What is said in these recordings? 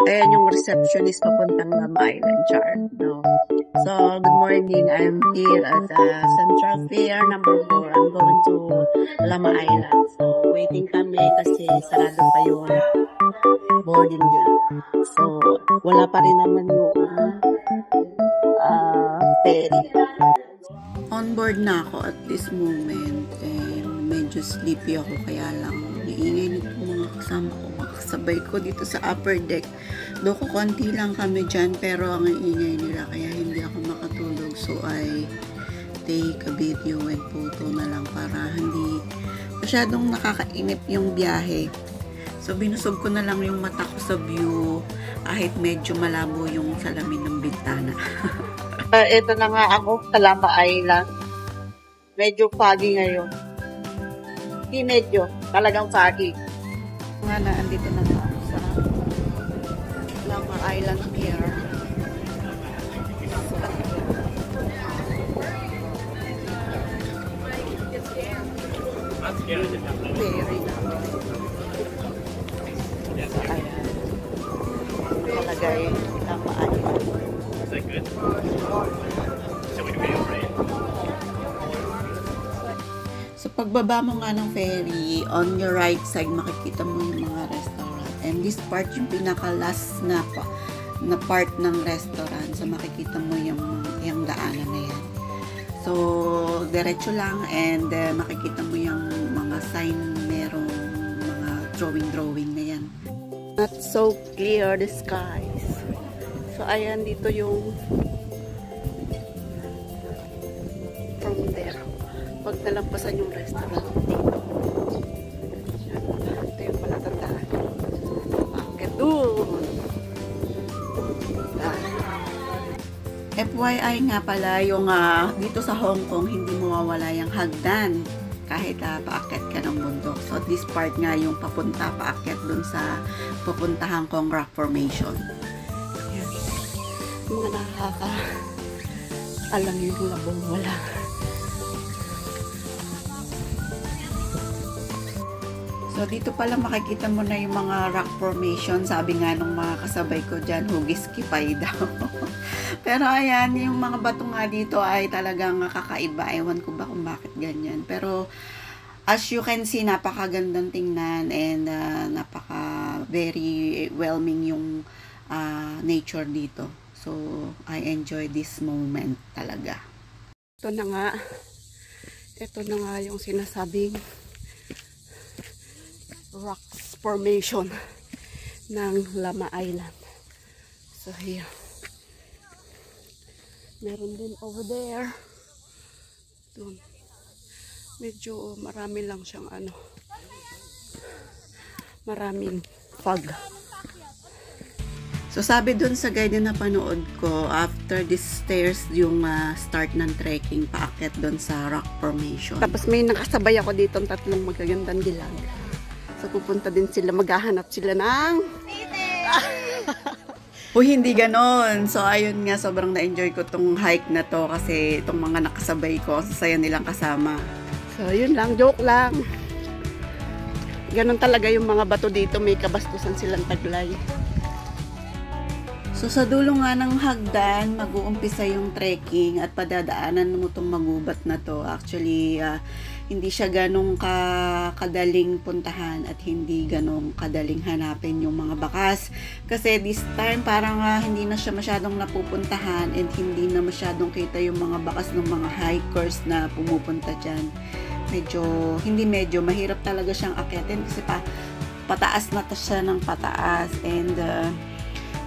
Ayan yung receptionist papuntang Lama Island, Char. No? So, good morning. I'm here at Central Fair number 4. I'm going to Lama Island. So, waiting kami kasi sarado pa yung boarding nila. So, wala pa rin naman yung ferry. On board na ako at this moment. And medyo sleepy ako kaya lang naingay nito mga kasama ko. Makasabay ko dito sa upper deck. Do ko konti lang kami dyan pero ang ingay nila kaya hindi ako makatulog. So, I take a video and photo na lang para hindi masyadong nakakainip yung biyahe. So, binusog ko na lang yung mata ko sa view kahit medyo malabo yung salamin ng bintana. Ito na nga ako, Lama Island. Medyo foggy ngayon. Hindi medyo, talagang foggy. Nga na, andito na ako sa Lama Island Pier. Ferry na. Ayan. Nakalagay Lama Island. Is that good? Should we do video right? So, pagbaba mo nga ng ferry, on your right side, makikita mo yung mga restaurant. And this part, yung pinaka-last na part ng restaurant. So, makikita mo yung daanan na yan. So, diretso lang and makikita mo yung mga sign, merong mga drawing na yan. Not so clear the skies. So, ayan, dito yung from there. Pag nalampasan yung restaurant dito. Ito yung palatandaan. Bakit doon? FYI nga pala, yung dito sa Hong Kong, hindi mawawala yung hagdan kahit paakyat ka ng bundok. So, this part nga yung papunta, paakyat dun sa pupuntahan kong rock formation. Ayan. Mga alam yung labong wala. So, dito pala makikita mo na yung mga rock formation. Sabi nga nung mga kasabay ko dyan, hugis kipay daw. Pero ayan, yung mga bato nga dito ay talagang kakaiba. Ewan ko ba kung bakit ganyan. Pero, as you can see, napakagandang tingnan and very whelming yung nature dito. So, I enjoy this moment talaga. Ito na nga yung sinasabing rocks formation ng Lama Island. So here, meron din over there. Doon, medyo marami lang siyang maraming fog. So sabi dun sa guide na panood ko, after these stairs yung start ng trekking paakyat dun sa rock formation. Tapos may nakasabay ako dito tatlong magagandang dilag. So, pupunta din sila, maghahanap sila ng hindi ganon. So, ayun nga, sobrang na-enjoy ko tong hike na to kasi itong mga nakasabay ko, sasaya nilang kasama. So, yun lang, joke lang. Ganon talaga yung mga bato dito, may kabastusan silang taglay. So, sa dulo nga ng hagdan, mag-uumpisa yung trekking at padadaanan mo itong magubat na to. Actually, hindi siya ganong kadaling puntahan at hindi ganong kadaling hanapin yung mga bakas. Kasi this time, parang hindi na siya masyadong napupuntahan and hindi na masyadong kita yung mga bakas ng mga hikers na pumupunta dyan. Mahirap talaga siyang akyatin kasi pataas na siya ng pataas and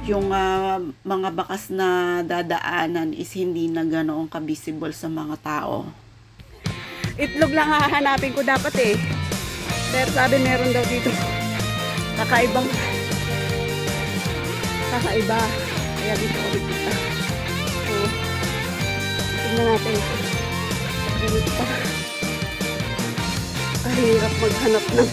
yung mga bakas na dadaanan is hindi na ganoong ka-visible sa mga tao. Itlog lang hahanapin ko dapat eh. Pero sabi meron daw dito kakaiba. Kaya dito ako dito. So, tignan natin. Ganito pa. Kahirap maghanap ng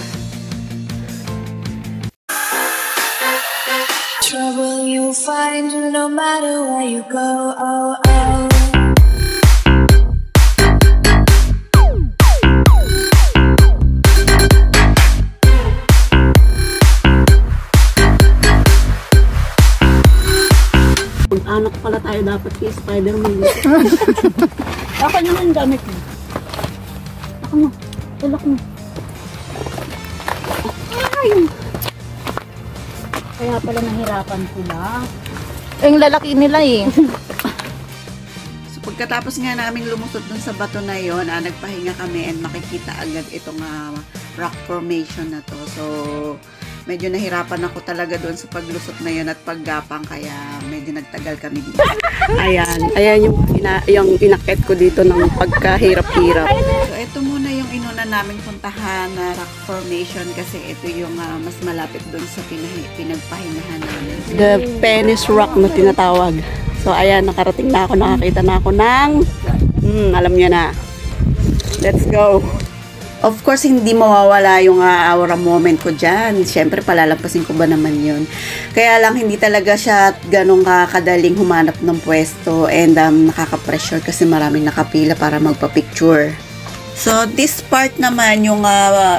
trouble you find no matter where you go. Oh, oh. tayo dapat kay Spider-Man. Ako naman yung damit mo. Ako mo. Tulak mo. Ay! Kaya pala nahirapan sila. Yung lalaki nila eh. So pagkatapos nga namin lumusot dun sa bato na yon, nagpahinga kami and makikita agad itong rock formation na to. So medyo nahirapan ako talaga doon sa paglusot na yun at paggapang, kaya medyo nagtagal kami dito. Ayan yung inakit ko dito ng pagkahirap-hirap. So ito muna yung inuna naming puntahan na rock formation kasi ito yung mas malapit doon sa pinagpahingahan namin. The Penis Rock na tinatawag. So ayan, nakarating na ako, nakakita na ako ng alam niyo na. Let's go! Of course, hindi mawawala yung aura moment ko dyan. Siyempre, palalampasin ko ba naman yun. Kaya lang, hindi talaga siya ganong kadaling humanap ng pwesto and nakaka-pressure kasi maraming nakapila para magpa-picture. So, this part naman, yung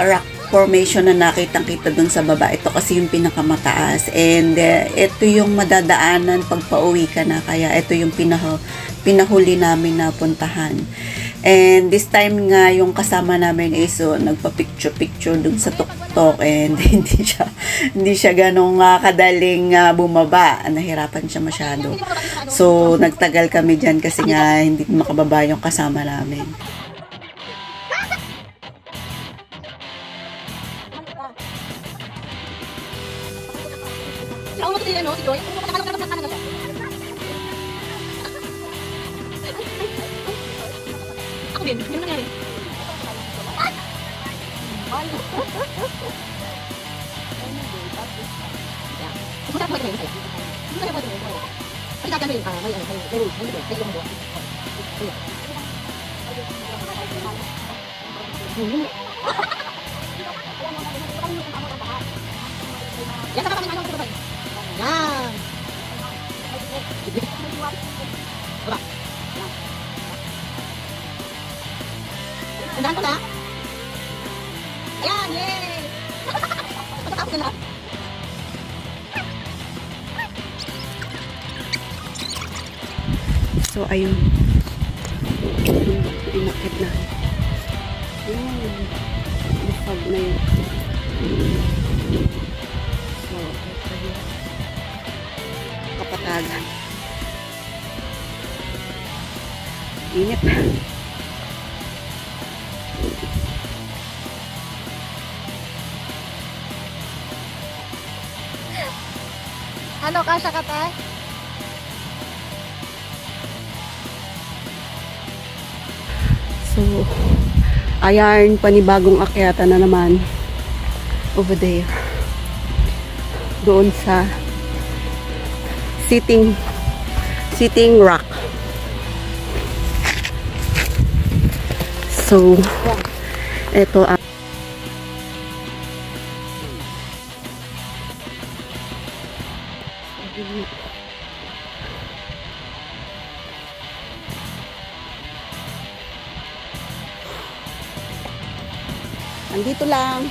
rock formation na nakitang-kita dun sa baba, ito kasi yung pinakamataas. And ito yung madadaanan pag pauwi ka na. Kaya ito yung pinahuli namin na puntahan. And this time nga, yung kasama namin is nagpa-picture-picture dun sa tuktok and hindi siya ganong kadaling bumaba. Nahirapan siya masyado. So, nagtagal kami dyan kasi nga hindi makababa yung kasama namin. Yun nangyari. Tandaan ko na. Ayan, yay! Matapos na. So, ayun. Inakit na. Ayun. Bufag na yun. So, ito yun. Kapatagan. Init. Ano, kasya ka tayo? So, ayan, panibagong akyata na naman. Over there. Doon sa sitting rock. So, ito andito lang.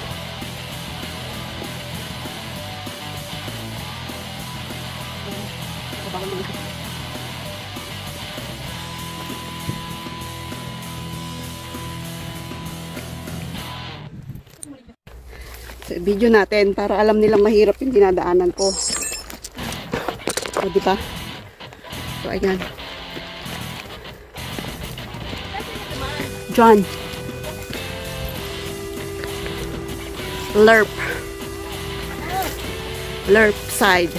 So, video natin para alam nilang mahirap yung dinadaanan ko. O, diba? So, ayan. John. Lerp. Lerp side.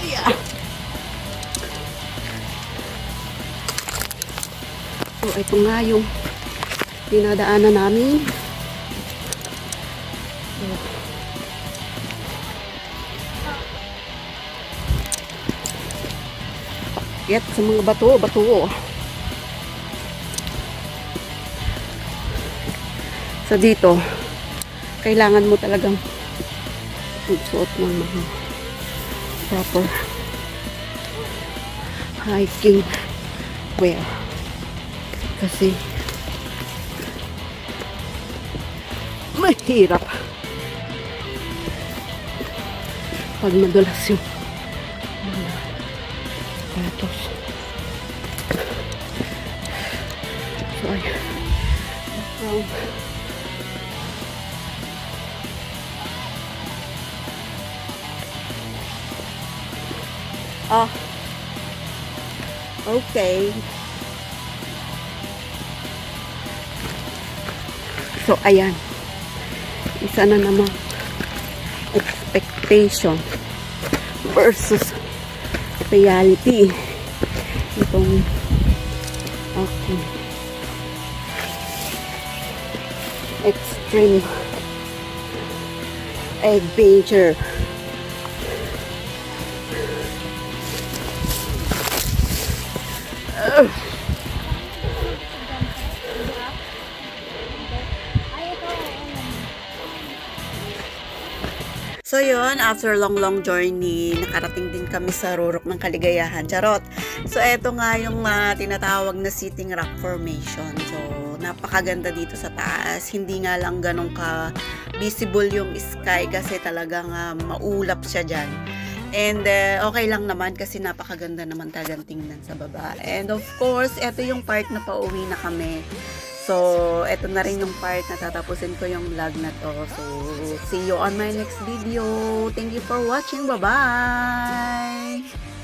Yeah. So, ito nga yung dinadaanan namin. So, get sa mga bato. So dito, kailangan mo talagang magsuot ng mga proper hiking wear. Kasi mahirap pag madulas yung cactus. So, ayan. Oh. Okay. So, ayan. Isa na naman. Expectation versus reality. Itong okay. Extreme adventure. So yun, after long journey, nakarating din kami sa Rurok ng Kaligayahan. Charot! So eto nga yung tinatawag na Sitting Rock Formation. So napakaganda dito sa taas. Hindi nga lang ganun ka visible yung sky kasi talagang maulap siya dyan. And okay lang naman kasi napakaganda naman talagang tingnan sa baba. And of course, eto yung part na pauwi na kami. So, eto na rin yung part na tatapusin ko yung vlog na to. So, see you on my next video. Thank you for watching. Bye-bye!